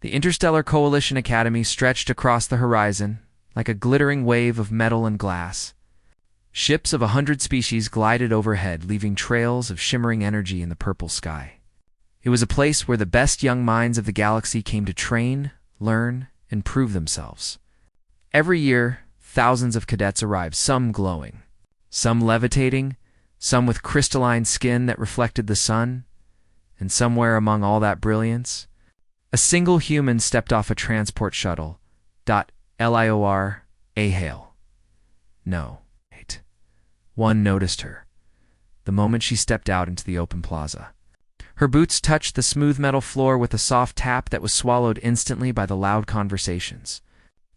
The Interstellar Coalition Academy stretched across the horizon like a glittering wave of metal and glass. Ships of 100 species glided overhead, leaving trails of shimmering energy in the purple sky. It was a place where the best young minds of the galaxy came to train, learn, and prove themselves. Every year, thousands of cadets arrived, some glowing, some levitating, some with crystalline skin that reflected the sun, and somewhere among all that brilliance, a single human stepped off a transport shuttle. LIOR, a hail. No. One noticed her the moment she stepped out into the open plaza. Her boots touched the smooth metal floor with a soft tap that was swallowed instantly by the loud conversations,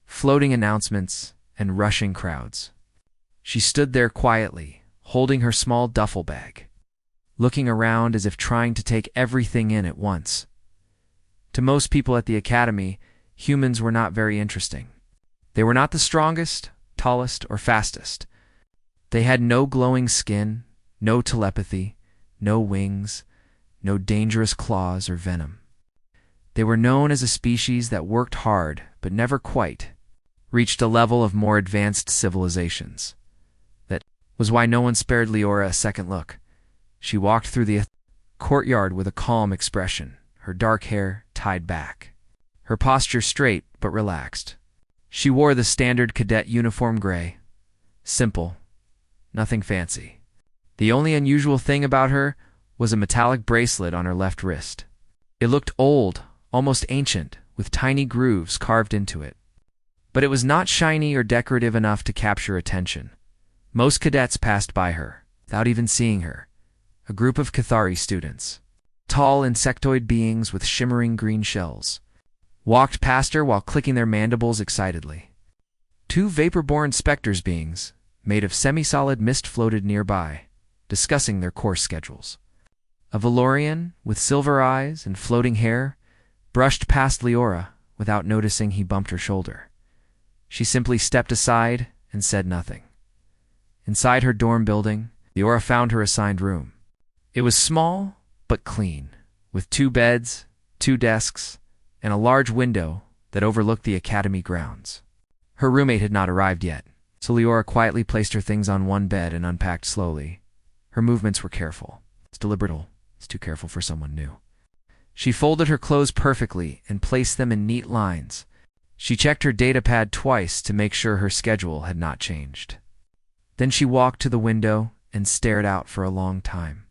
floating announcements, and rushing crowds. She stood there quietly, holding her small duffel bag, looking around as if trying to take everything in at once. To most people at the academy, humans were not very interesting. They were not the strongest, tallest, or fastest. They had no glowing skin, no telepathy, no wings, no dangerous claws or venom. They were known as a species that worked hard but never quite reached a level of more advanced civilizations. That was why no one spared Leora a second look. She walked through the courtyard with a calm expression, her dark hair tied back, her posture straight but relaxed. She wore the standard cadet uniform gray, simple, nothing fancy. The only unusual thing about her was a metallic bracelet on her left wrist. It looked old, almost ancient, with tiny grooves carved into it. But it was not shiny or decorative enough to capture attention. Most cadets passed by her, without even seeing her. A group of Cathari students, tall insectoid beings with shimmering green shells, walked past her while clicking their mandibles excitedly. 2 vapor-born specters beings, made of semi-solid mist, floated nearby, discussing their course schedules. A Valorian, with silver eyes and floating hair, brushed past Leora without noticing he bumped her shoulder. She simply stepped aside and said nothing. Inside her dorm building, Leora found her assigned room. It was small but clean, with 2 beds, 2 desks, and a large window that overlooked the academy grounds. Her roommate had not arrived yet, so Leora quietly placed her things on one bed and unpacked slowly. Her movements were careful. It's deliberate. It's too careful for someone new. She folded her clothes perfectly and placed them in neat lines. She checked her datapad twice to make sure her schedule had not changed. Then she walked to the window and stared out for a long time.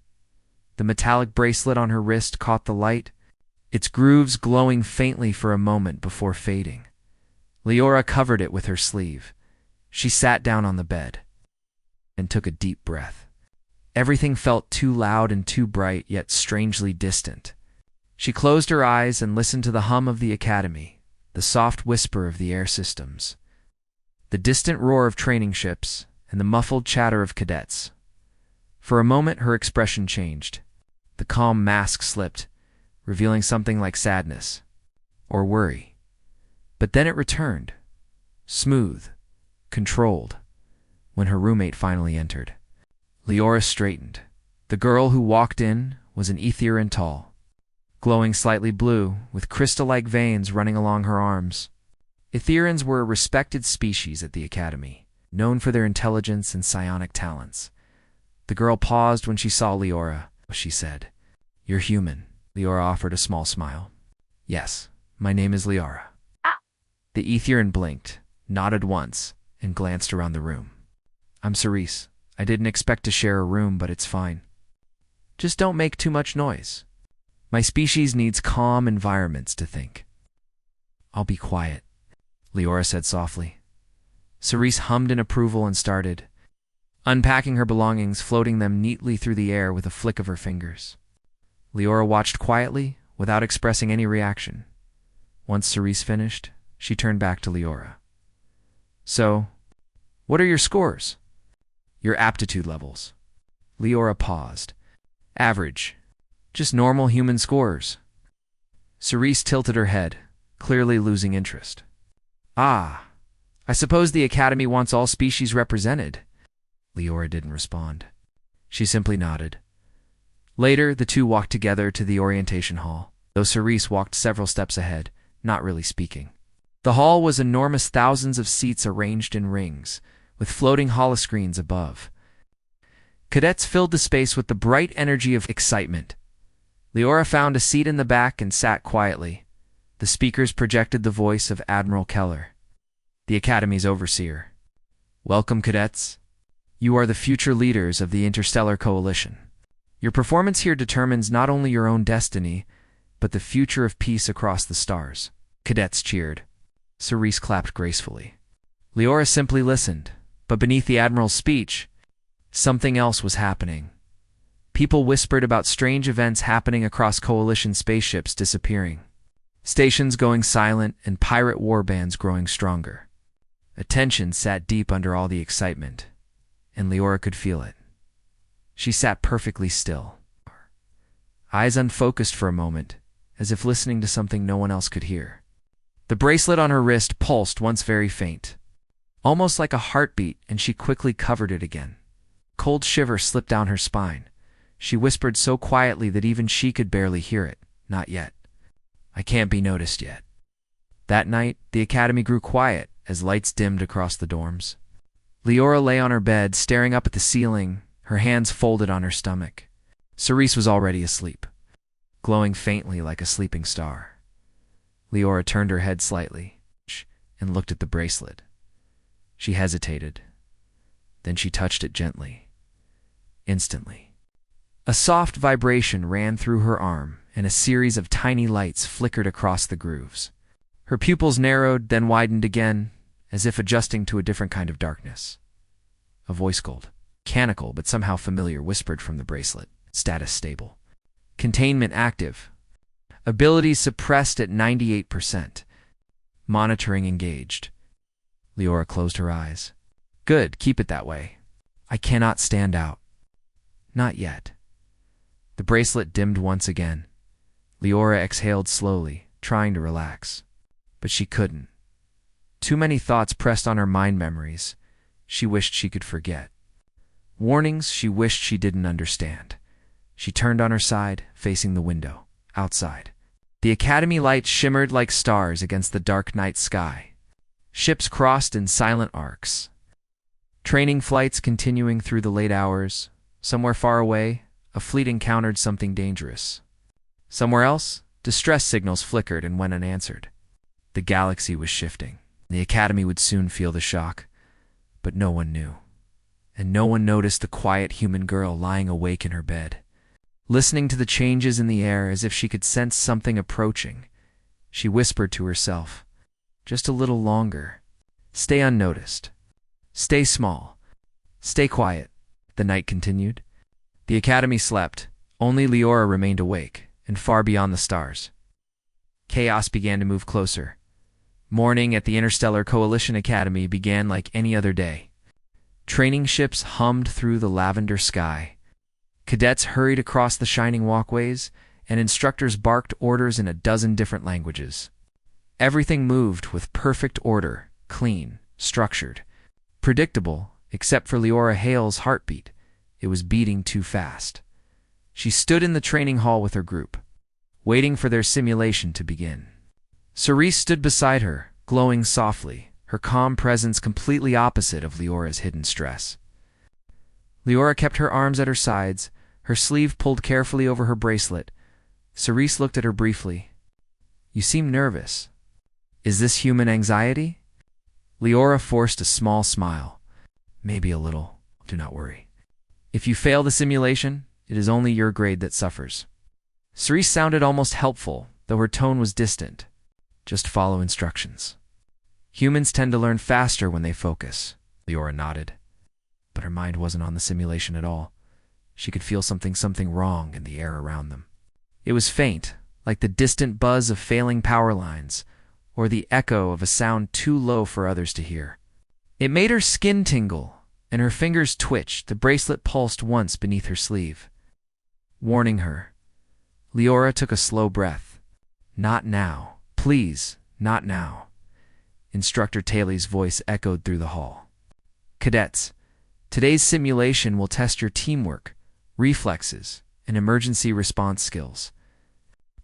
The metallic bracelet on her wrist caught the light, its grooves glowing faintly for a moment before fading. Leora covered it with her sleeve. She sat down on the bed and took a deep breath. Everything felt too loud and too bright, yet strangely distant. She closed her eyes and listened to the hum of the academy, the soft whisper of the air systems, the distant roar of training ships, and the muffled chatter of cadets. For a moment, her expression changed. The calm mask slipped, revealing something like sadness or worry. But then it returned, smooth, controlled, when her roommate finally entered. Leora straightened. The girl who walked in was an Aetherian tall, glowing slightly blue, with crystal-like veins running along her arms. Aetherians were a respected species at the academy, known for their intelligence and psionic talents. The girl paused when she saw Leora. She said, "You're human." Leora offered a small smile. "Yes, my name is Leora." The Aetherian blinked, nodded once, and glanced around the room. "I'm Cerise. I didn't expect to share a room, but it's fine. Just don't make too much noise. My species needs calm environments to think." "I'll be quiet," Leora said softly. Cerise hummed in approval and started unpacking her belongings, floating them neatly through the air with a flick of her fingers. Leora watched quietly, without expressing any reaction. Once Cerise finished, she turned back to Leora. "So, what are your scores?" "Your aptitude levels." Leora paused. "Average. Just normal human scores." Cerise tilted her head, clearly losing interest. "Ah, I suppose the Academy wants all species represented." Leora didn't respond. She simply nodded. Later, the two walked together to the orientation hall, though Cerise walked several steps ahead, not really speaking. The hall was enormous, thousands of seats arranged in rings, with floating holoscreens above. Cadets filled the space with the bright energy of excitement. Leora found a seat in the back and sat quietly. The speakers projected the voice of Admiral Keller, the Academy's overseer. "Welcome, cadets. You are the future leaders of the Interstellar Coalition. Your performance here determines not only your own destiny, but the future of peace across the stars." Cadets cheered. Cerise clapped gracefully. Leora simply listened, but beneath the Admiral's speech, something else was happening. People whispered about strange events happening across Coalition spaceships disappearing, stations going silent, and pirate warbands growing stronger. A tension sat deep under all the excitement, and Leora could feel it. She sat perfectly still, eyes unfocused for a moment, as if listening to something no one else could hear. The bracelet on her wrist pulsed once very faint, almost like a heartbeat, and she quickly covered it again. Cold shiver slipped down her spine. She whispered so quietly that even she could barely hear it. "Not yet. I can't be noticed yet." That night, the Academy grew quiet as lights dimmed across the dorms. Leora lay on her bed, staring up at the ceiling, her hands folded on her stomach. Cerise was already asleep, glowing faintly like a sleeping star. Leora turned her head slightly and looked at the bracelet. She hesitated. Then she touched it gently. Instantly, a soft vibration ran through her arm, and a series of tiny lights flickered across the grooves. Her pupils narrowed, then widened again, as if adjusting to a different kind of darkness. A voice called, mechanical but somehow familiar, whispered from the bracelet. "Status stable. Containment active. Abilities suppressed at 98%. Monitoring engaged." Leora closed her eyes. "Good, keep it that way. I cannot stand out." "Not yet." The bracelet dimmed once again. Leora exhaled slowly, trying to relax. But she couldn't. Too many thoughts pressed on her mind, memories she wished she could forget. Warnings she wished she didn't understand. She turned on her side, facing the window. Outside, the Academy lights shimmered like stars against the dark night sky. Ships crossed in silent arcs. Training flights continuing through the late hours. Somewhere far away, a fleet encountered something dangerous. Somewhere else, distress signals flickered and went unanswered. The galaxy was shifting. The Academy would soon feel the shock, but no one knew. And no one noticed the quiet human girl lying awake in her bed, listening to the changes in the air as if she could sense something approaching. She whispered to herself, "Just a little longer. Stay unnoticed. Stay small. Stay quiet." The night continued. The Academy slept. Only Leora remained awake, and far beyond the stars. Chaos began to move closer. Morning at the Interstellar Coalition Academy began like any other day. Training ships hummed through the lavender sky. Cadets hurried across the shining walkways, and instructors barked orders in a dozen different languages. Everything moved with perfect order, clean, structured, predictable, except for Leora Hale's heartbeat. It was beating too fast. She stood in the training hall with her group, waiting for their simulation to begin. Cerise stood beside her, glowing softly, her calm presence completely opposite of Leora's hidden stress. Leora kept her arms at her sides, her sleeve pulled carefully over her bracelet. Cerise looked at her briefly. "You seem nervous. Is this human anxiety?" Leora forced a small smile. "Maybe a little. Do not worry. If you fail the simulation, it is only your grade that suffers." Cerise sounded almost helpful, though her tone was distant. "Just follow instructions. Humans tend to learn faster when they focus." Leora nodded. But her mind wasn't on the simulation at all. She could feel something wrong in the air around them. It was faint, like the distant buzz of failing power lines, or the echo of a sound too low for others to hear. It made her skin tingle, and her fingers twitched. The bracelet pulsed once beneath her sleeve, warning her. Leora took a slow breath. "Not now. Please, not now." Instructor Taylor's voice echoed through the hall. "Cadets, today's simulation will test your teamwork, reflexes, and emergency response skills.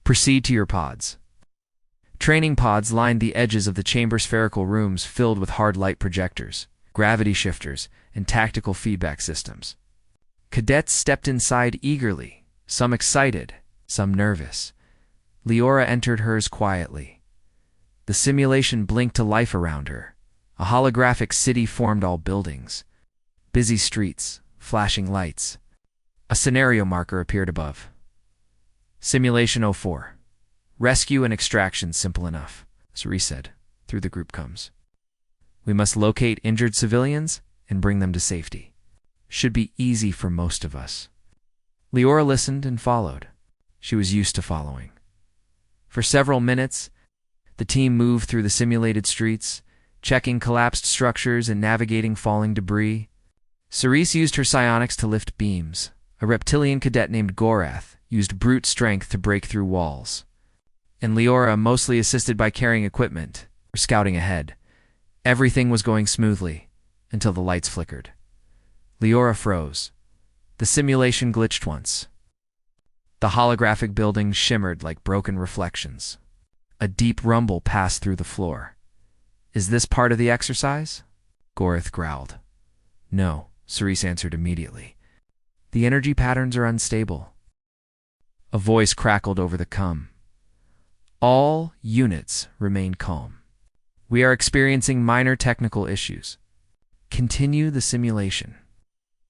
Proceed to your pods." Training pods lined the edges of the chamber spherical rooms filled with hard light projectors, gravity shifters, and tactical feedback systems. Cadets stepped inside eagerly, some excited, some nervous. Leora entered hers quietly. The simulation blinked to life around her. A holographic city formed all buildings. Busy streets, flashing lights. A scenario marker appeared above. Simulation 04. Rescue and extraction simple enough, Cerise said, through the group comes. We must locate injured civilians and bring them to safety. Should be easy for most of us. Leora listened and followed. She was used to following. For several minutes, the team moved through the simulated streets, checking collapsed structures and navigating falling debris. Cerise used her psionics to lift beams. A reptilian cadet named Gorath used brute strength to break through walls. And Leora, mostly assisted by carrying equipment, were scouting ahead. Everything was going smoothly, until the lights flickered. Leora froze. The simulation glitched once. The holographic buildings shimmered like broken reflections. A deep rumble passed through the floor. Is this part of the exercise? Gorath growled. No, Cerise answered immediately. The energy patterns are unstable. A voice crackled over the cum. All units remain calm. We are experiencing minor technical issues. Continue the simulation.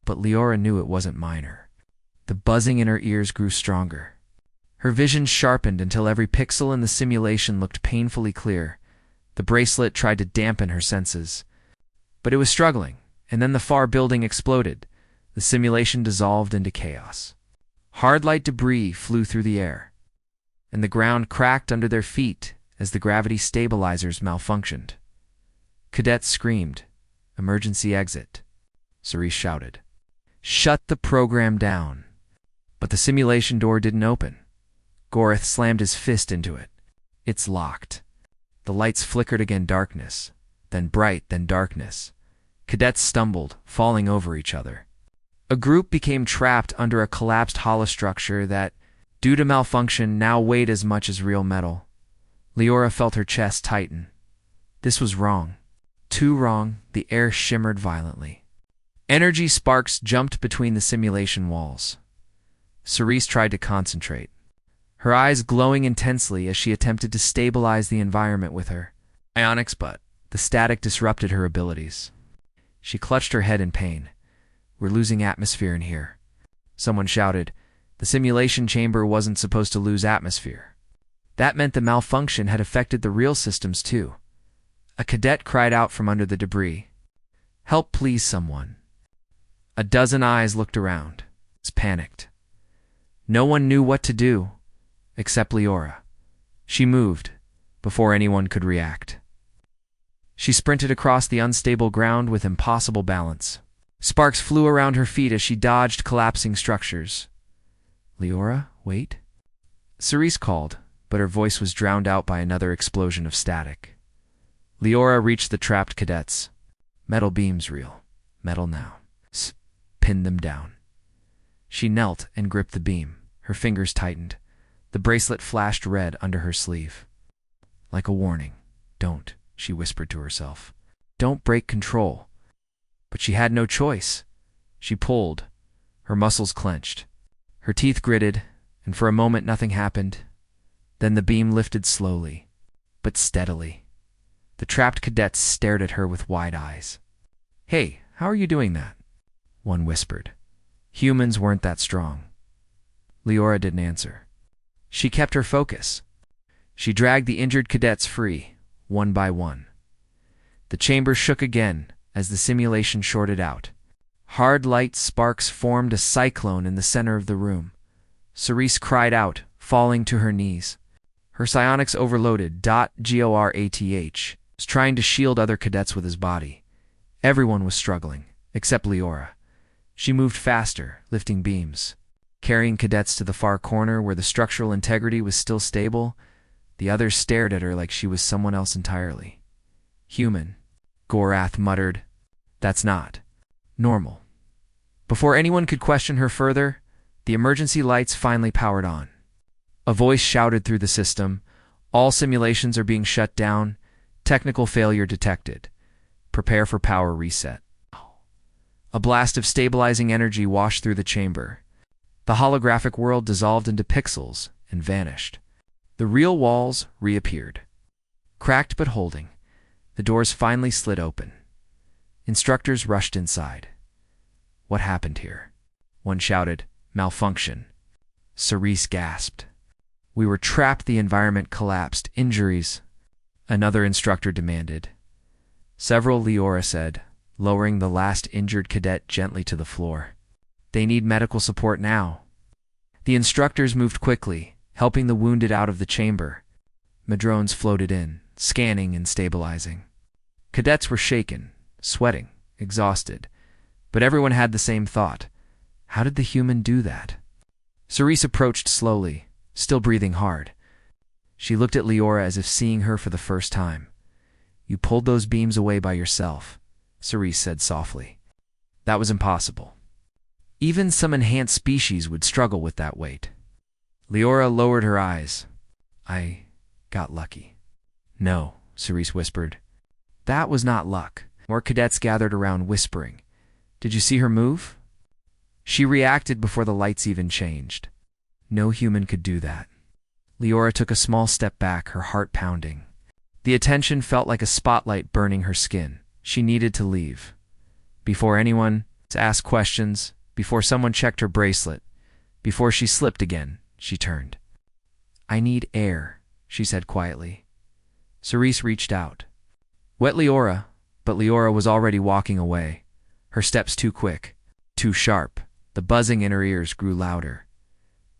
But Leora knew it wasn't minor. The buzzing in her ears grew stronger. Her vision sharpened until every pixel in the simulation looked painfully clear. The bracelet tried to dampen her senses. But it was struggling, and then the far building exploded. The simulation dissolved into chaos. Hard light debris flew through the air, and the ground cracked under their feet as the gravity stabilizers malfunctioned. Cadets screamed, "Emergency exit," Cerise shouted. "Shut the program down." But the simulation door didn't open. Gorath slammed his fist into it. It's locked. The lights flickered again, darkness, then bright, then darkness. Cadets stumbled, falling over each other. A group became trapped under a collapsed holostructure that, due to malfunction, now weighed as much as real metal. Leora felt her chest tighten. This was wrong. Too wrong. The air shimmered violently. Energy sparks jumped between the simulation walls. Cerise tried to concentrate, her eyes glowing intensely as she attempted to stabilize the environment with her ionics, but the static disrupted her abilities. She clutched her head in pain. We're losing atmosphere in here. Someone shouted. The simulation chamber wasn't supposed to lose atmosphere. That meant the malfunction had affected the real systems too. A cadet cried out from under the debris. Help, please, someone. A dozen eyes looked around. It's panicked. No one knew what to do, except Leora. She moved, before anyone could react. She sprinted across the unstable ground with impossible balance. Sparks flew around her feet as she dodged collapsing structures. Leora, wait. Cerise called, but her voice was drowned out by another explosion of static. Leora reached the trapped cadets. Metal beams real. Metal now. Pin them down. She knelt and gripped the beam. Her fingers tightened. The bracelet flashed red under her sleeve. Like a warning. Don't, she whispered to herself. Don't break control. But she had no choice. She pulled. Her muscles clenched. Her teeth gritted, and for a moment nothing happened. Then the beam lifted slowly, but steadily. The trapped cadets stared at her with wide eyes. Hey, how are you doing that? One whispered. Humans weren't that strong. Leora didn't answer. She kept her focus. She dragged the injured cadets free, one by one. The chamber shook again as the simulation shorted out. Hard light sparks formed a cyclone in the center of the room. Cerise cried out, falling to her knees. Her psionics overloaded. Gorath was trying to shield other cadets with his body. Everyone was struggling, except Leora. She moved faster, lifting beams, carrying cadets to the far corner where the structural integrity was still stable. The others stared at her like she was someone else entirely. Human, Gorath muttered. That's not normal. Before anyone could question her further, the emergency lights finally powered on. A voice shouted through the system, All simulations are being shut down. Technical failure detected. Prepare for power reset. A blast of stabilizing energy washed through the chamber. The holographic world dissolved into pixels and vanished. The real walls reappeared. Cracked but holding, the doors finally slid open. Instructors rushed inside. What happened here? One shouted, "Malfunction." Cerise gasped. "We were trapped, the environment collapsed. Injuries." Another instructor demanded. Several, Leora said, lowering the last injured cadet gently to the floor. "They need medical support now." The instructors moved quickly, helping the wounded out of the chamber. Madrones floated in, scanning and stabilizing. Cadets were shaken, sweating, exhausted, but everyone had the same thought. How did the human do that? Cerise approached slowly, still breathing hard. She looked at Leora as if seeing her for the first time. "You pulled those beams away by yourself," Cerise said softly. "That was impossible. Even some enhanced species would struggle with that weight." Leora lowered her eyes. "I got lucky." "No," Cerise whispered. "That was not luck." More cadets gathered around, whispering. "Did you see her move?" "She reacted before the lights even changed." "No human could do that." Leora took a small step back, her heart pounding. The attention felt like a spotlight burning her skin. She needed to leave. Before anyone asked questions, before someone checked her bracelet, before she slipped again, she turned. "I need air," she said quietly. Cerise reached out. Wet Leora, but Leora was already walking away. Her steps too quick, too sharp. The buzzing in her ears grew louder.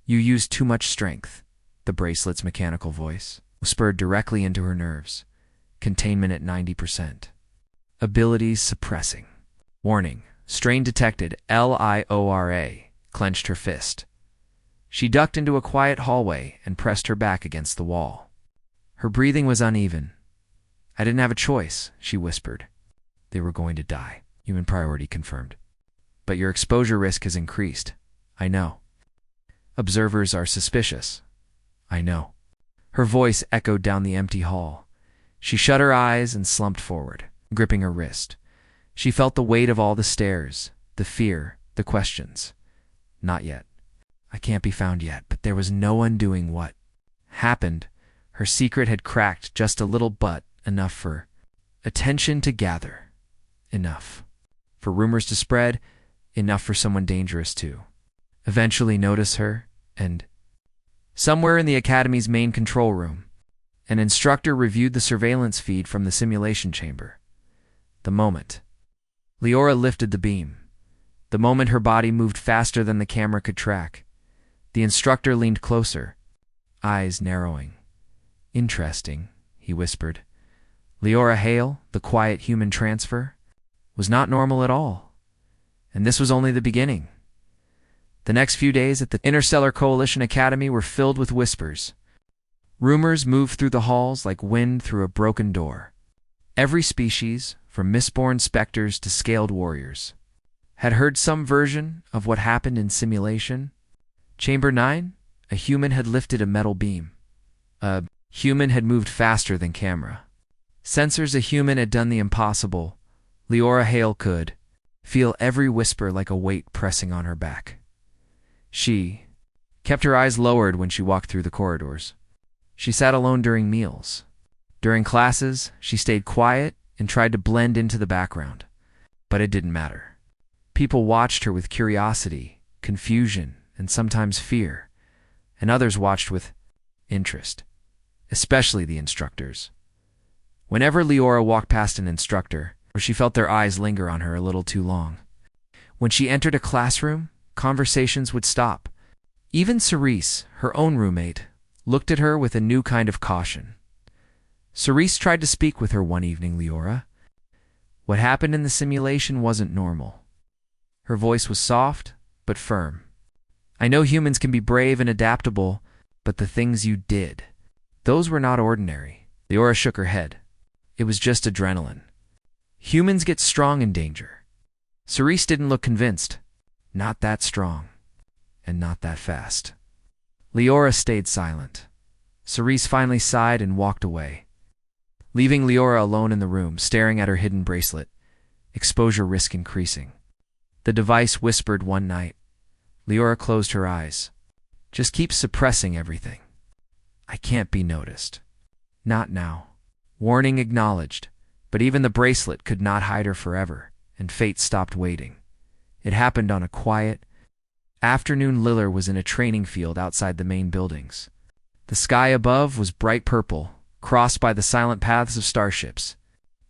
"You used too much strength," the bracelet's mechanical voice whispered directly into her nerves. "Containment at 90%. Abilities suppressing. Warning. Strain detected. LIORA." Clenched her fist. She ducked into a quiet hallway and pressed her back against the wall. Her breathing was uneven. "I didn't have a choice," she whispered. "They were going to die." Human priority confirmed. "But your exposure risk has increased." "I know." "Observers are suspicious." "I know." Her voice echoed down the empty hall. She shut her eyes and slumped forward, gripping her wrist. She felt the weight of all the stares, the fear, the questions. Not yet. "I can't be found yet," but there was no undoing what happened. Her secret had cracked just a little, but enough for attention to gather. Enough for rumors to spread, enough for someone dangerous to eventually notice her, and somewhere in the Academy's main control room, an instructor reviewed the surveillance feed from the simulation chamber. The moment Leora lifted the beam, the moment her body moved faster than the camera could track, the instructor leaned closer, eyes narrowing. "Interesting," he whispered. Leora Hale, the quiet human transfer, was not normal at all. And this was only the beginning. The next few days at the Interstellar Coalition Academy were filled with whispers. Rumors moved through the halls like wind through a broken door. Every species, from mistborn specters to scaled warriors, had heard some version of what happened in simulation. Chamber 9, a human had lifted a metal beam. A human had moved faster than camera. Sensors, a human had done the impossible. Leora Hale could feel every whisper like a weight pressing on her back. She kept her eyes lowered when she walked through the corridors. She sat alone during meals. During classes, she stayed quiet and tried to blend into the background. But it didn't matter. People watched her with curiosity, confusion, and sometimes fear, and others watched with interest, especially the instructors. Whenever Leora walked past an instructor, or she felt their eyes linger on her a little too long, when she entered a classroom, conversations would stop. Even Cerise, her own roommate, looked at her with a new kind of caution. Cerise tried to speak with her one evening. "Leora, what happened in the simulation wasn't normal." Her voice was soft, but firm. "I know humans can be brave and adaptable, but the things you did, those were not ordinary." Leora shook her head. "It was just adrenaline. Humans get strong in danger." Cerise didn't look convinced. "Not that strong, and not that fast." Leora stayed silent. Cerise finally sighed and walked away, leaving Leora alone in the room, staring at her hidden bracelet, exposure risk increasing. The device whispered one night. Leora closed her eyes. Just keep suppressing everything. I can't be noticed. Not now. Warning acknowledged, but even the bracelet could not hide her forever, and fate stopped waiting. It happened on a quiet afternoon. Liller was in a training field outside the main buildings. The sky above was bright purple, crossed by the silent paths of starships.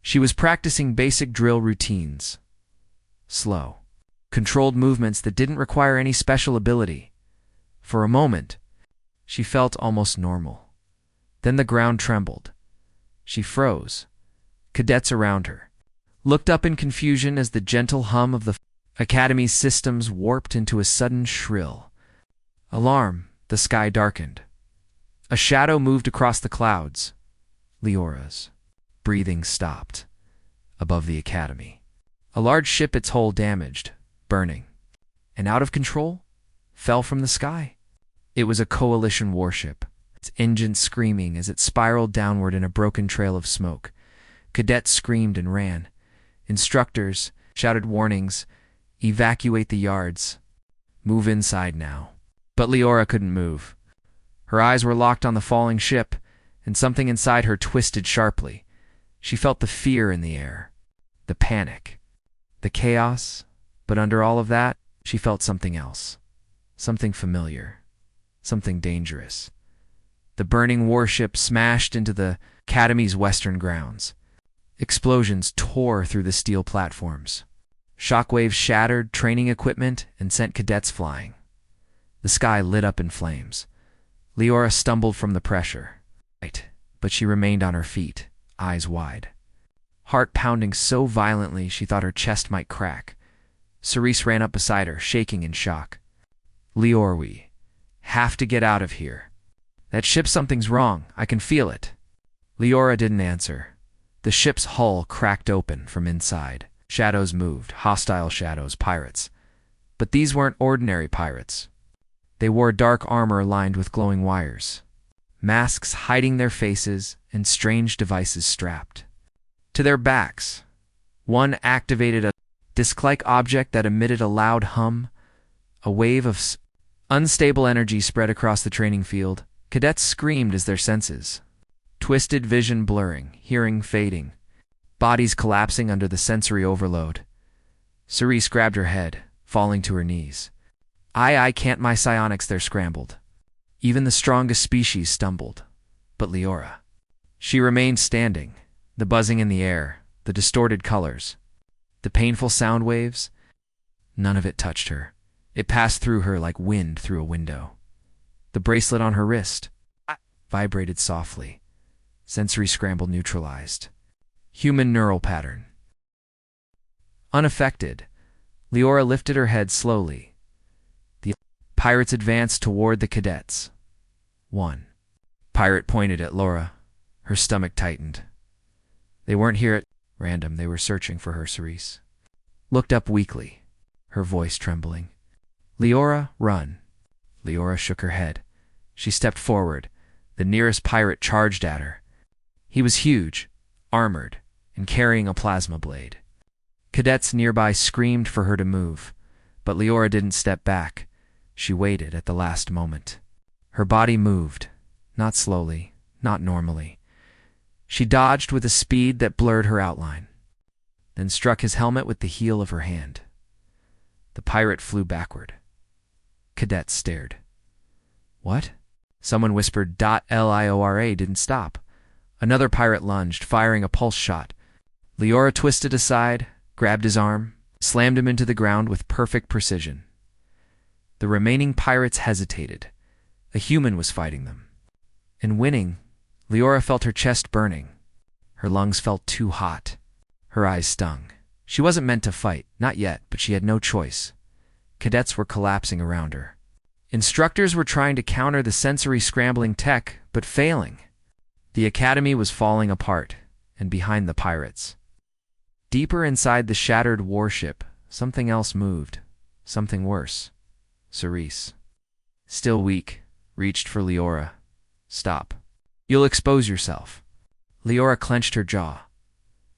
She was practicing basic drill routines. Slow, controlled movements that didn't require any special ability. For a moment, she felt almost normal. Then the ground trembled. She froze. Cadets around her looked up in confusion as the gentle hum of the Academy's systems warped into a sudden shrill alarm. The sky darkened. A shadow moved across the clouds. Leora's breathing stopped. Above the Academy, a large ship, its hull damaged, burning, and out of control, fell from the sky. It was a coalition warship, its engines screaming as it spiraled downward in a broken trail of smoke. Cadets screamed and ran. Instructors shouted warnings. Evacuate the yards. Move inside now. But Leora couldn't move. Her eyes were locked on the falling ship, and something inside her twisted sharply. She felt the fear in the air, the panic, the chaos, but under all of that, she felt something else. Something familiar. Something dangerous. The burning warship smashed into the Academy's western grounds. Explosions tore through the steel platforms. Shockwaves shattered training equipment and sent cadets flying. The sky lit up in flames. Leora stumbled from the pressure. But she remained on her feet, eyes wide. Heart pounding so violently she thought her chest might crack. Cerise ran up beside her, shaking in shock. Leora, we have to get out of here. That ship, something's wrong. I can feel it. Leora didn't answer. The ship's hull cracked open from inside. Shadows moved, hostile shadows, pirates. But these weren't ordinary pirates. They wore dark armor lined with glowing wires, masks hiding their faces, and strange devices strapped to their backs. One activated a disc-like object that emitted a loud hum. A wave of unstable energy spread across the training field. Cadets screamed as their senses twisted, vision blurring, hearing fading, bodies collapsing under the sensory overload. Cerise grabbed her head, falling to her knees. I can't, my psionics, they're scrambled. Even the strongest species stumbled. But Leora, she remained standing, the buzzing in the air, the distorted colors, the painful sound waves. None of it touched her. It passed through her like wind through a window. The bracelet on her wrist vibrated softly. Sensory scramble neutralized. Human neural pattern. Unaffected, Leora lifted her head slowly. The pirates advanced toward the cadets. One pirate pointed at Leora. Her stomach tightened. They weren't here at random. They were searching for her. Cerise looked up weakly, her voice trembling. Leora, run. Leora shook her head. She stepped forward. The nearest pirate charged at her. He was huge, armored, and carrying a plasma blade. Cadets nearby screamed for her to move, but Leora didn't step back. She waited at the last moment. Her body moved, not slowly, not normally. She dodged with a speed that blurred her outline, then struck his helmet with the heel of her hand. The pirate flew backward. Cadets stared. What? Someone whispered. Liora didn't stop. Another pirate lunged, firing a pulse shot. Leora twisted aside, grabbed his arm, slammed him into the ground with perfect precision. The remaining pirates hesitated. A human was fighting them. In winning, Leora felt her chest burning. Her lungs felt too hot. Her eyes stung. She wasn't meant to fight, not yet, but she had no choice. Cadets were collapsing around her. Instructors were trying to counter the sensory scrambling tech, but failing. The Academy was falling apart, and behind the pirates. Deeper inside the shattered warship, something else moved. Something worse. Cerise, still weak, reached for Leora. Stop. You'll expose yourself. Leora clenched her jaw.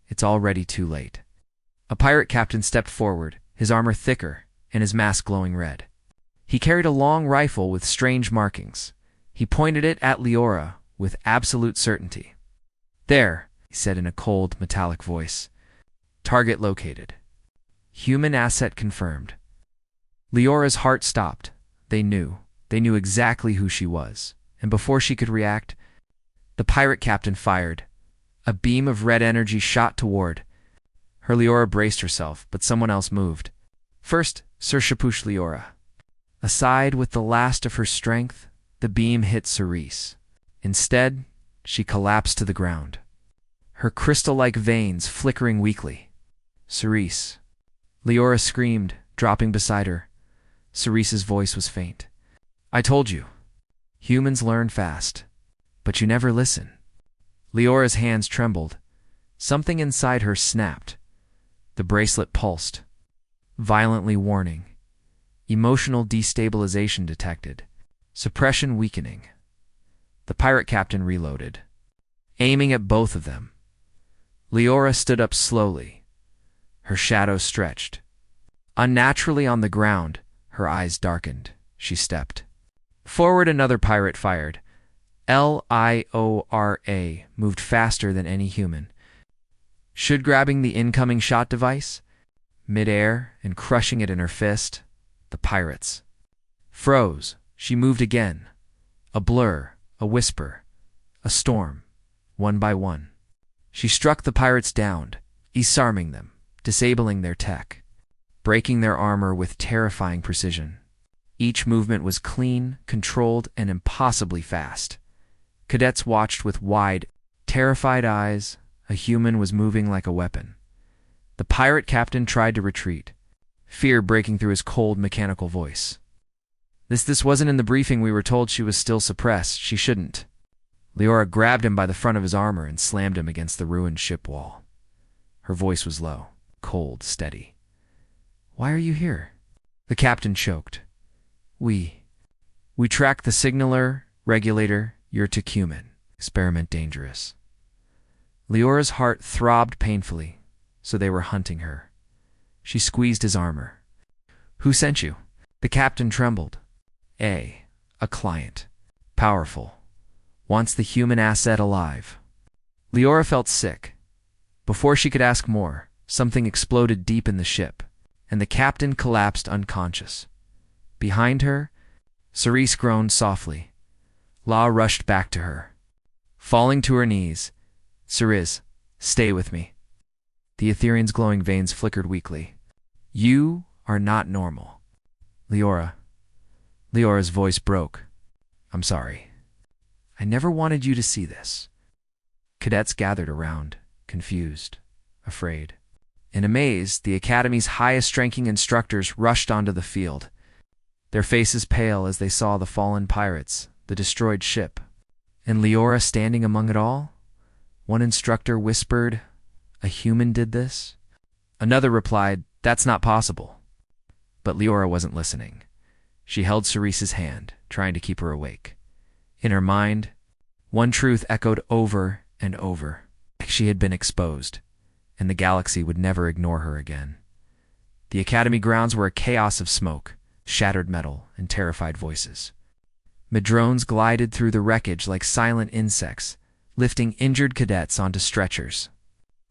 It's already too late. A pirate captain stepped forward, his armor thicker and his mask glowing red. He carried a long rifle with strange markings. He pointed it at Leora with absolute certainty. There, he said in a cold, metallic voice. Target located. Human asset confirmed. Leora's heart stopped. They knew exactly who she was. And before she could react, the pirate captain fired. A beam of red energy shot toward her. Leora braced herself, but someone else moved. First, Sir Shapush Leora. Aside with the last of her strength, the beam hit Cerise. Instead, she collapsed to the ground, her crystal-like veins flickering weakly. Cerise. Leora screamed, dropping beside her. Cerise's voice was faint. I told you. Humans learn fast, but you never listen. Leora's hands trembled. Something inside her snapped. The bracelet pulsed, violently warning. Emotional destabilization detected. Suppression weakening. The pirate captain reloaded, aiming at both of them. Leora stood up slowly. Her shadow stretched. Unnaturally on the ground, her eyes darkened. She stepped forward. Another pirate fired. Liora moved faster than any human. Should grabbing the incoming shot device, mid-air, and crushing it in her fist, the pirates froze. She moved again. A blur, a whisper, a storm, one by one. She struck the pirates down, disarming them, disabling their tech, breaking their armor with terrifying precision. Each movement was clean, controlled, and impossibly fast. Cadets watched with wide, terrified eyes. A human was moving like a weapon. The pirate captain tried to retreat, fear breaking through his cold, mechanical voice. This wasn't in the briefing. We were told she was still suppressed. She shouldn't. Leora grabbed him by the front of his armor and slammed him against the ruined ship wall. Her voice was low, cold, steady. Why are you here? The captain choked. We tracked the signaler, regulator, you're too human. Experiment dangerous. Leora's heart throbbed painfully, so they were hunting her. She squeezed his armor. Who sent you? The captain trembled. A client. Powerful. Wants the human asset alive. Leora felt sick. Before she could ask more, something exploded deep in the ship, and the captain collapsed unconscious. Behind her, Cerise groaned softly. La rushed back to her. Falling to her knees, Cerise, stay with me. The Etherean's glowing veins flickered weakly. You are not normal. Leora's voice broke. I'm sorry. I never wanted you to see this. Cadets gathered around, confused, afraid. In a maze, the Academy's highest-ranking instructors rushed onto the field, their faces pale as they saw the fallen pirates, the destroyed ship. And Leora standing among it all? One instructor whispered, a human did this? Another replied, that's not possible. But Leora wasn't listening. She held Cerise's hand, trying to keep her awake. In her mind, one truth echoed over and over. She had been exposed, and the galaxy would never ignore her again. The Academy grounds were a chaos of smoke, shattered metal, and terrified voices. Madrones glided through the wreckage like silent insects, lifting injured cadets onto stretchers.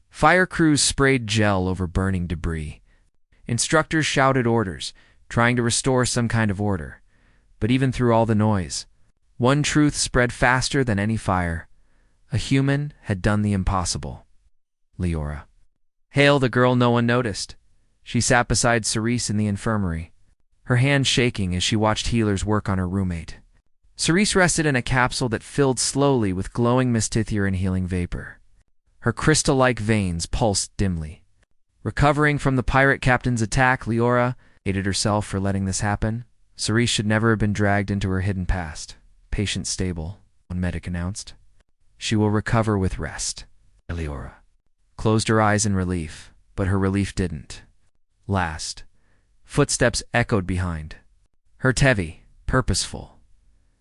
Fire crews sprayed gel over burning debris. Instructors shouted orders, trying to restore some kind of order. But even through all the noise, one truth spread faster than any fire. A human had done the impossible. Leora. Hail the girl no one noticed. She sat beside Cerise in the infirmary, her hand shaking as she watched healers work on her roommate. Cerise rested in a capsule that filled slowly with glowing mistithia and healing vapor. Her crystal-like veins pulsed dimly. Recovering from the pirate captain's attack, Leora hated herself for letting this happen. Cerise should never have been dragged into her hidden past. Patient stable, one medic announced. She will recover with rest. Leora closed her eyes in relief, but her relief didn't last. Footsteps echoed behind. Her heavy, purposeful.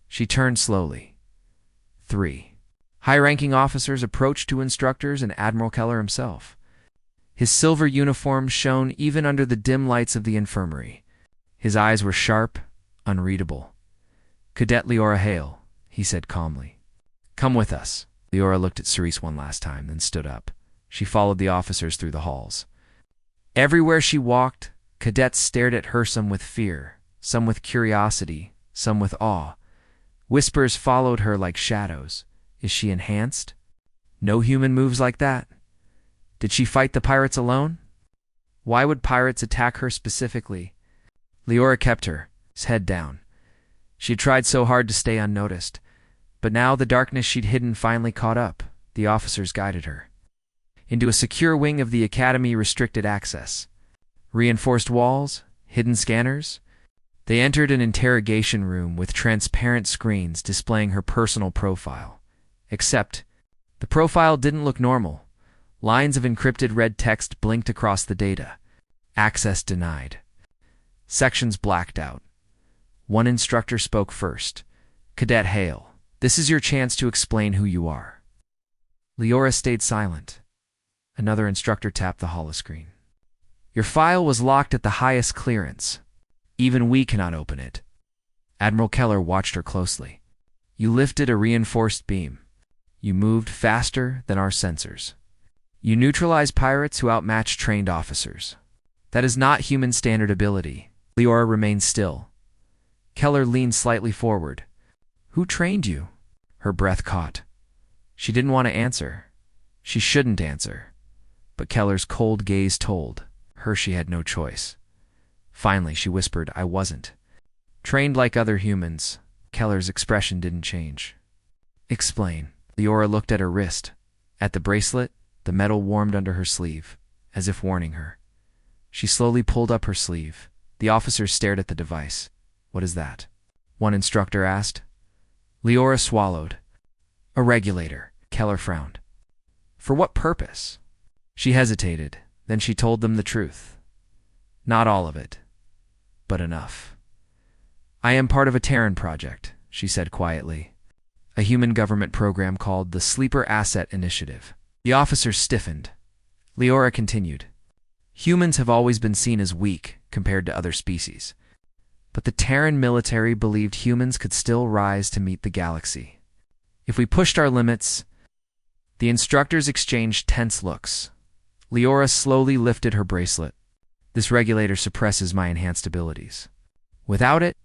She turned slowly. 3. High-ranking officers approached two instructors and Admiral Keller himself. His silver uniform shone even under the dim lights of the infirmary. His eyes were sharp, unreadable. "Cadet Leora Hale," he said calmly. "Come with us." Leora looked at Cerise one last time, then stood up. She followed the officers through the halls. Everywhere she walked, cadets stared at her, some with fear, some with curiosity, some with awe. Whispers followed her like shadows. Is she enhanced? No human moves like that. Did she fight the pirates alone? Why would pirates attack her specifically? Leora kept her head down. She had tried so hard to stay unnoticed, but now the darkness she'd hidden finally caught up. The officers guided her into a secure wing of the Academy, restricted access. Reinforced walls, hidden scanners. They entered an interrogation room with transparent screens displaying her personal profile. Except, the profile didn't look normal. Lines of encrypted red text blinked across the data. Access denied. Sections blacked out. One instructor spoke first. "Cadet Hale, this is your chance to explain who you are." Leora stayed silent. Another instructor tapped the holoscreen. "Your file was locked at the highest clearance. Even we cannot open it." Admiral Keller watched her closely. "You lifted a reinforced beam. You moved faster than our sensors. You neutralized pirates who outmatched trained officers. That is not human standard ability." Leora remained still. Keller leaned slightly forward. "Who trained you?" Her breath caught. She didn't want to answer. She shouldn't answer. But Keller's cold gaze told her she had no choice. Finally, she whispered, "I wasn't trained like other humans." Keller's expression didn't change. "Explain." Leora looked at her wrist. At the bracelet, the metal warmed under her sleeve, as if warning her. She slowly pulled up her sleeve. The officers stared at the device. "What is that?" one instructor asked. Leora swallowed. "A regulator." Keller frowned. "For what purpose?" She hesitated. Then she told them the truth. "Not all of it, but enough." "I am part of a Terran project," she said quietly. "A human government program called the Sleeper Asset Initiative." The officers stiffened. Leora continued. "Humans have always been seen as weak compared to other species. But the Terran military believed humans could still rise to meet the galaxy. If we pushed our limits..." The instructors exchanged tense looks. Leora slowly lifted her bracelet. "This regulator suppresses my enhanced abilities. Without it,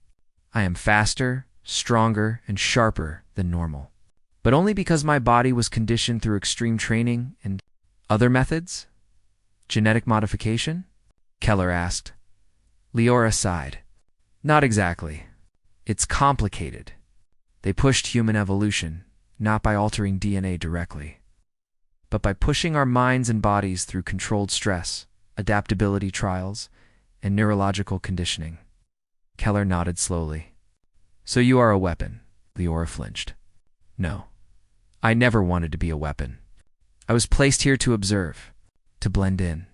I am faster, stronger, and sharper than normal. But only because my body was conditioned through extreme training and other methods? Genetic modification?" Keller asked. Leora sighed. "Not exactly. It's complicated. They pushed human evolution, not by altering DNA directly, but by pushing our minds and bodies through controlled stress, adaptability trials, and neurological conditioning." Keller nodded slowly. "So you are a weapon." Leora flinched. "No. I never wanted to be a weapon. I was placed here to observe, to blend in,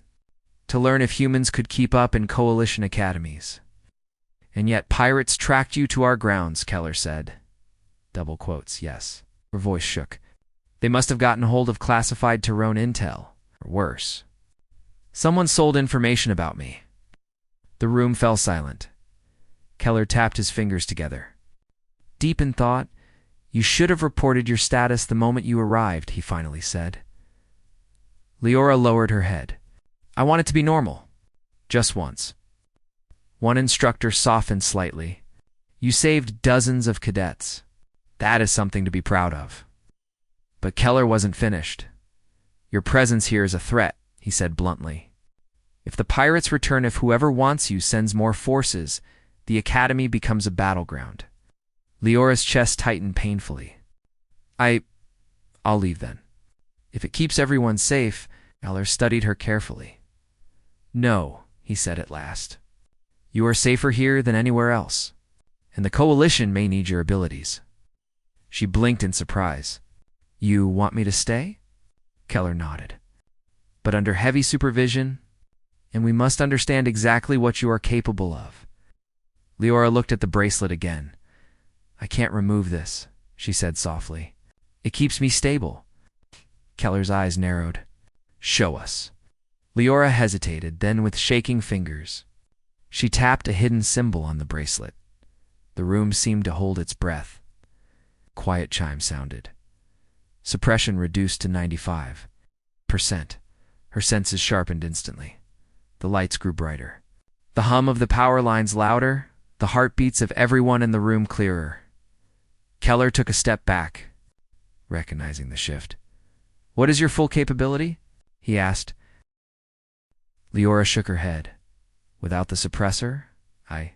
to learn if humans could keep up in coalition academies." "And yet pirates tracked you to our grounds," Keller said. Double quotes, yes. Her voice shook. "They must have gotten hold of classified Tyrone intel, or worse. Someone sold information about me." The room fell silent. Keller tapped his fingers together. Deep in thought, "You should have reported your status the moment you arrived," he finally said. Leora lowered her head. "I want it to be normal. Just once." One instructor softened slightly. "You saved dozens of cadets. That is something to be proud of." But Keller wasn't finished. "Your presence here is a threat," he said bluntly. "If the pirates return, if whoever wants you sends more forces, the Academy becomes a battleground." Leora's chest tightened painfully. I'll leave then. If it keeps everyone safe." Keller studied her carefully. "No," he said at last. "You are safer here than anywhere else, and the Coalition may need your abilities." She blinked in surprise. "You want me to stay?" Keller nodded. "But under heavy supervision, and we must understand exactly what you are capable of." Leora looked at the bracelet again. "I can't remove this," she said softly. It keeps me stable. Keller's eyes narrowed. Show us. Leora hesitated, then with shaking fingers, she tapped a hidden symbol on the bracelet. The room seemed to hold its breath. Quiet chime sounded. Suppression reduced to 95%. Her senses sharpened instantly. The lights grew brighter. The hum of the power lines louder, the heartbeats of everyone in the room clearer. Keller took a step back, recognizing the shift. What is your full capability? He asked. Leora shook her head. Without the suppressor, I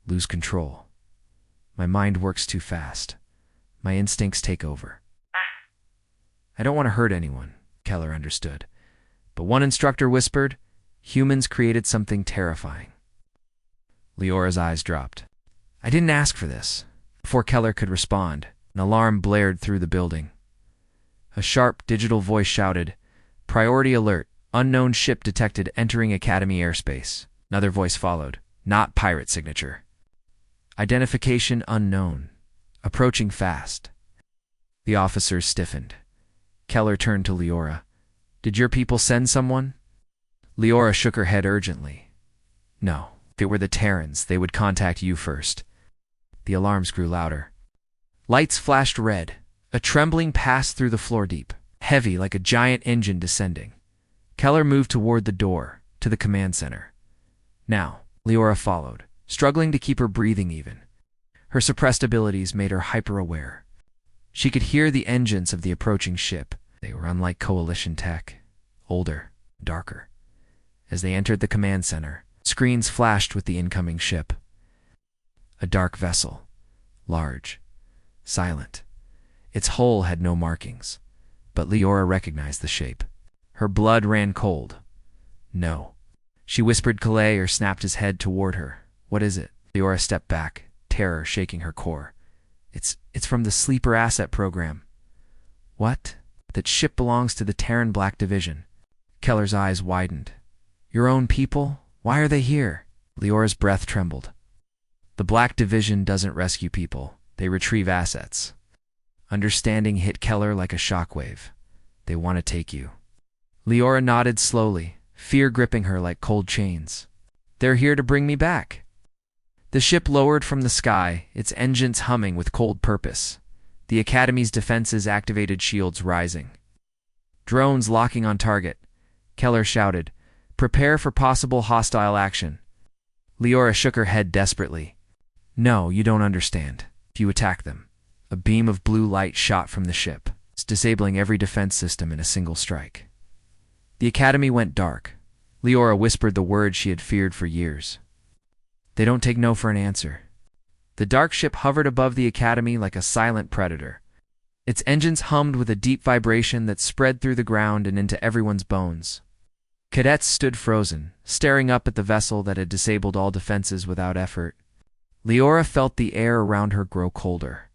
lose control. My mind works too fast. My instincts take over. I don't want to hurt anyone, Keller understood. But one instructor whispered, humans created something terrifying. Leora's eyes dropped. I didn't ask for this. Before Keller could respond, an alarm blared through the building. A sharp digital voice shouted, Priority alert. Unknown ship detected entering Academy airspace. Another voice followed. Not pirate signature. Identification unknown. Approaching fast. The officers stiffened. Keller turned to Leora. Did your people send someone? Leora shook her head urgently. No. If it were the Terrans, they would contact you first. The alarms grew louder. Lights flashed red. A trembling passed through the floor deep, heavy like a giant engine descending. Keller moved toward the door, to the command center. Now, Leora followed, struggling to keep her breathing even. Her suppressed abilities made her hyper-aware. She could hear the engines of the approaching ship. They were unlike Coalition tech, older, darker. As they entered the command center, screens flashed with the incoming ship. A dark vessel, large, silent. Its hull had no markings, but Leora recognized the shape. Her blood ran cold. No. She whispered Calais or snapped his head toward her. What is it? Leora stepped back, terror shaking her core. It's from the Sleeper Asset Program. What? That ship belongs to the Terran Black Division. Keller's eyes widened. Your own people? Why are they here? Leora's breath trembled. The Black Division doesn't rescue people. They retrieve assets. Understanding hit Keller like a shockwave. They want to take you. Leora nodded slowly, fear gripping her like cold chains. They're here to bring me back. The ship lowered from the sky, its engines humming with cold purpose. The Academy's defenses activated shields rising. Drones locking on target. Keller shouted, Prepare for possible hostile action. Leora shook her head desperately. No, you don't understand. If you attack them, a beam of blue light shot from the ship, disabling every defense system in a single strike. The Academy went dark. Leora whispered the words she had feared for years. They don't take no for an answer. The dark ship hovered above the Academy like a silent predator. Its engines hummed with a deep vibration that spread through the ground and into everyone's bones. Cadets stood frozen, staring up at the vessel that had disabled all defenses without effort. Leora felt the air around her grow colder.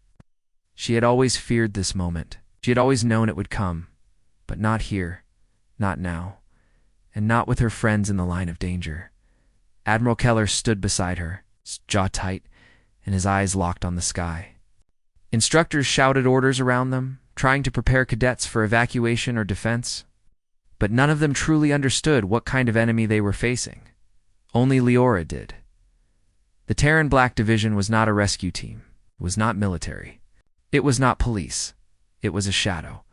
She had always feared this moment. She had always known it would come. But not here. Not now. And not with her friends in the line of danger. Admiral Keller stood beside her, his jaw tight, and his eyes locked on the sky. Instructors shouted orders around them, trying to prepare cadets for evacuation or defense. But none of them truly understood what kind of enemy they were facing. Only Leora did. The Terran Black Division was not a rescue team. It was not military. It was not police. It was a shadow.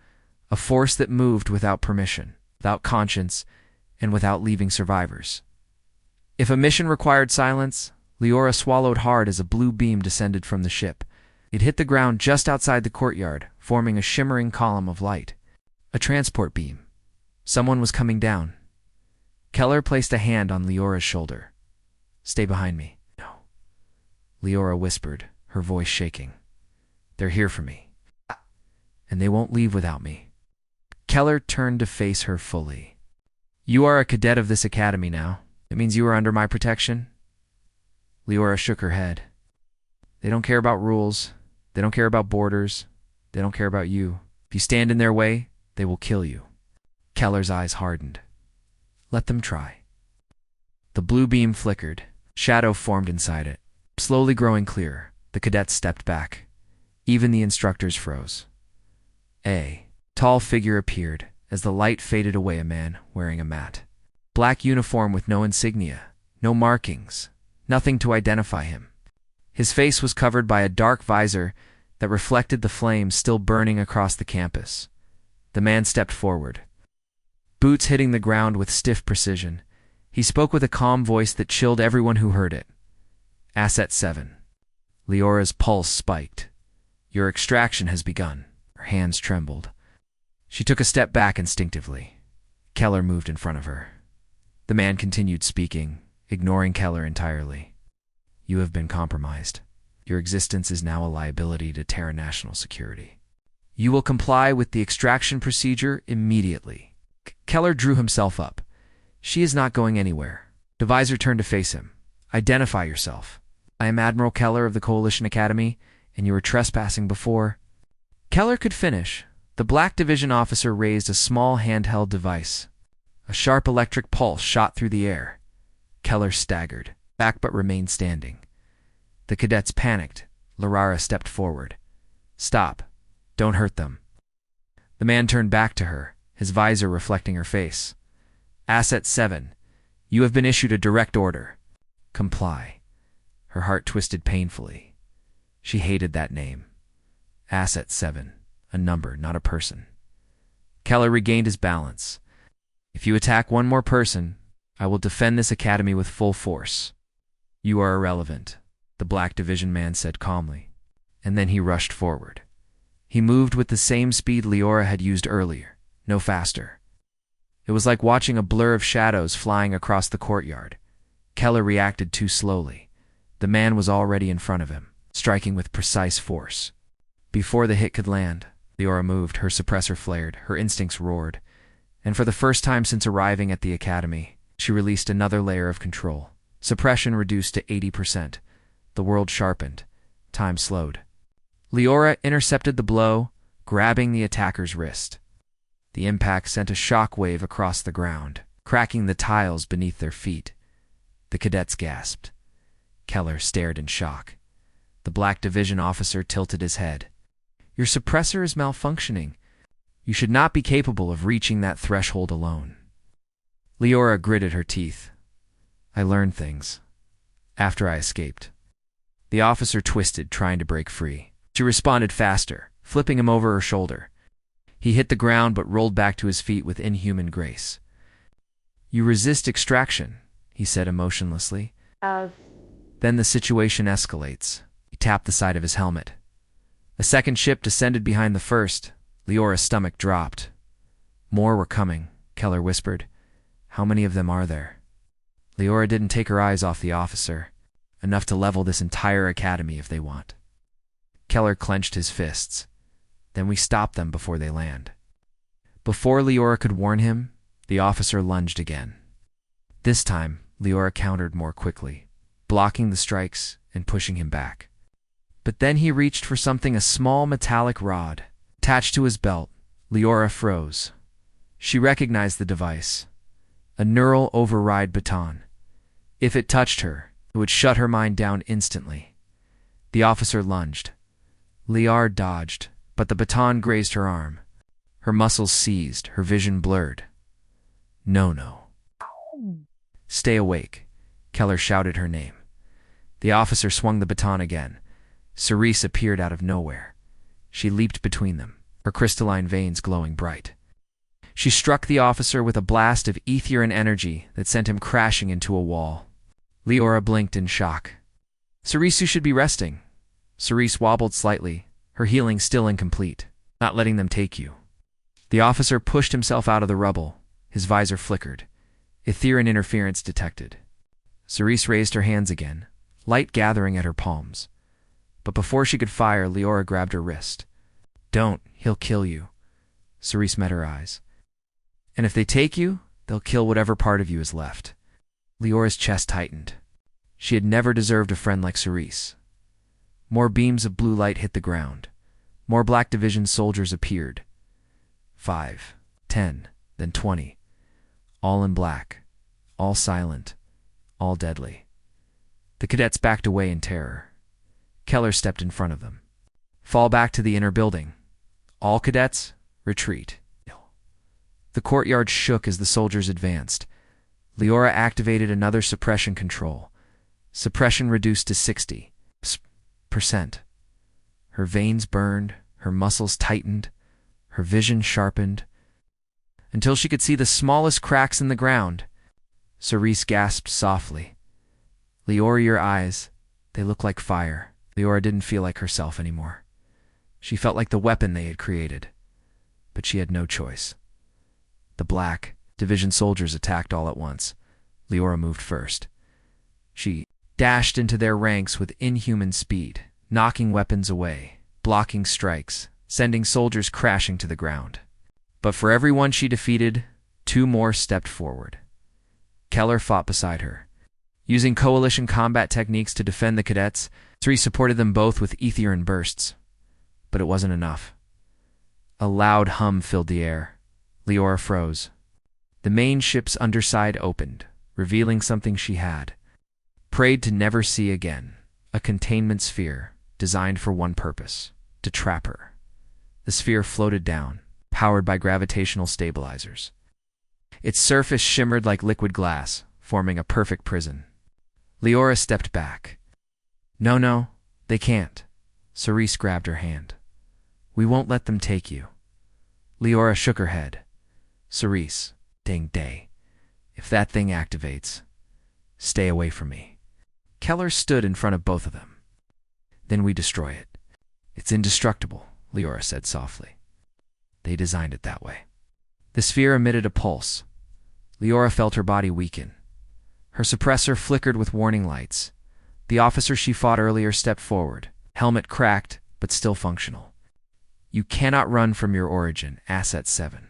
A force that moved without permission, without conscience, and without leaving survivors. If a mission required silence, Leora swallowed hard as a blue beam descended from the ship. It hit the ground just outside the courtyard, forming a shimmering column of light. A transport beam. Someone was coming down. Keller placed a hand on Leora's shoulder. Stay behind me. No. Leora whispered, her voice shaking. They're here for me. And they won't leave without me. Keller turned to face her fully. You are a cadet of this academy now. It means you are under my protection? Leora shook her head. They don't care about rules. They don't care about borders. They don't care about you. If you stand in their way, they will kill you. Keller's eyes hardened. Let them try. The blue beam flickered. Shadow formed inside it. Slowly growing clearer, the cadets stepped back. Even the instructors froze. A tall figure appeared as the light faded away, a man wearing a matte black uniform with no insignia, no markings, nothing to identify him. His face was covered by a dark visor that reflected the flames still burning across the campus. The man stepped forward, boots hitting the ground with stiff precision. He spoke with a calm voice that chilled everyone who heard it. Asset 7. Leora's pulse spiked. Your extraction has begun. Her hands trembled. She took a step back instinctively. Keller moved in front of her. The man continued speaking, ignoring Keller entirely. You have been compromised. Your existence is now a liability to Terra national security. You will comply with the extraction procedure immediately. Keller drew himself up. She is not going anywhere. The visor turned to face him. Identify yourself. I am Admiral Keller of the Coalition Academy, and you were trespassing before. Keller could finish. The Black Division officer raised a small handheld device. A sharp electric pulse shot through the air. Keller staggered, back but remained standing. The cadets panicked. Larara stepped forward. Stop. Don't hurt them. The man turned back to her, his visor reflecting her face. Asset 7. You have been issued a direct order. Comply. Her heart twisted painfully. She hated that name. Asset 7. A number, not a person. Keller regained his balance. If you attack one more person, I will defend this academy with full force. You are irrelevant, the Black Division man said calmly. And then he rushed forward. He moved with the same speed Leora had used earlier, no faster. It was like watching a blur of shadows flying across the courtyard. Keller reacted too slowly. The man was already in front of him, striking with precise force. Before the hit could land, Leora moved, her suppressor flared, her instincts roared, and for the first time since arriving at the academy, she released another layer of control. Suppression reduced to 80%. The world sharpened. Time slowed. Leora intercepted the blow, grabbing the attacker's wrist. The impact sent a shock wave across the ground, cracking the tiles beneath their feet. The cadets gasped. Keller stared in shock. The Black Division officer tilted his head. Your suppressor is malfunctioning. You should not be capable of reaching that threshold alone. Leora gritted her teeth. I learned things. After I escaped. The officer twisted, trying to break free. She responded faster, flipping him over her shoulder. He hit the ground but rolled back to his feet with inhuman grace. You resist extraction, he said emotionlessly. Then the situation escalates. He tapped the side of his helmet. A second ship descended behind the first. Leora's stomach dropped. More were coming, Keller whispered. How many of them are there? Leora didn't take her eyes off the officer. Enough to level this entire academy if they want. Keller clenched his fists. Then we stop them before they land. Before Leora could warn him, the officer lunged again. This time, Leora countered more quickly, blocking the strikes and pushing him back. But then he reached for something, a small metallic rod. Attached to his belt, Leora froze. She recognized the device. A neural override baton. If it touched her, it would shut her mind down instantly. The officer lunged. Leora dodged, but the baton grazed her arm. Her muscles seized, her vision blurred. No. Stay awake, Keller shouted her name. The officer swung the baton again. Cerise appeared out of nowhere. She leaped between them, her crystalline veins glowing bright. She struck the officer with a blast of ether and energy that sent him crashing into a wall. Leora blinked in shock. Cerise, you should be resting. Cerise wobbled slightly, her healing still incomplete. Not letting them take you. The officer pushed himself out of the rubble. His visor flickered. Ethereal interference detected. Cerise raised her hands again, light gathering at her palms. But before she could fire, Leora grabbed her wrist. Don't, he'll kill you. Cerise met her eyes. And if they take you, they'll kill whatever part of you is left. Leora's chest tightened. She had never deserved a friend like Cerise. More beams of blue light hit the ground. More Black Division soldiers appeared. 5, 10, then 20. All in black. All silent. All deadly. The cadets backed away in terror. Keller stepped in front of them. Fall back to the inner building. All cadets, retreat. The courtyard shook as the soldiers advanced. Leora activated another suppression control. Suppression reduced to 60%. Her veins burned, her muscles tightened, her vision sharpened, until she could see the smallest cracks in the ground. Cerise gasped softly. Leora, your eyes, they look like fire. Leora didn't feel like herself anymore. She felt like the weapon they had created. But she had no choice. The Black Division soldiers attacked all at once. Leora moved first. She dashed into their ranks with inhuman speed, knocking weapons away, blocking strikes, sending soldiers crashing to the ground. But for every one she defeated, 2 more stepped forward. Keller fought beside her. Using coalition combat techniques to defend the cadets, 3 supported them both with Aetherian bursts. But it wasn't enough. A loud hum filled the air. Leora froze. The main ship's underside opened, revealing something she had prayed to never see again, a containment sphere designed for one purpose, to trap her. The sphere floated down, powered by gravitational stabilizers. Its surface shimmered like liquid glass, forming a perfect prison. Leora stepped back. No, they can't. Cerise grabbed her hand. We won't let them take you. Leora shook her head. Cerise, ding day. If that thing activates, stay away from me. Keller stood in front of both of them. Then we destroy it. It's indestructible, Leora said softly. They designed it that way. The sphere emitted a pulse. Leora felt her body weaken. Her suppressor flickered with warning lights. The officer she fought earlier stepped forward, helmet cracked, but still functional. You cannot run from your origin, Asset 7.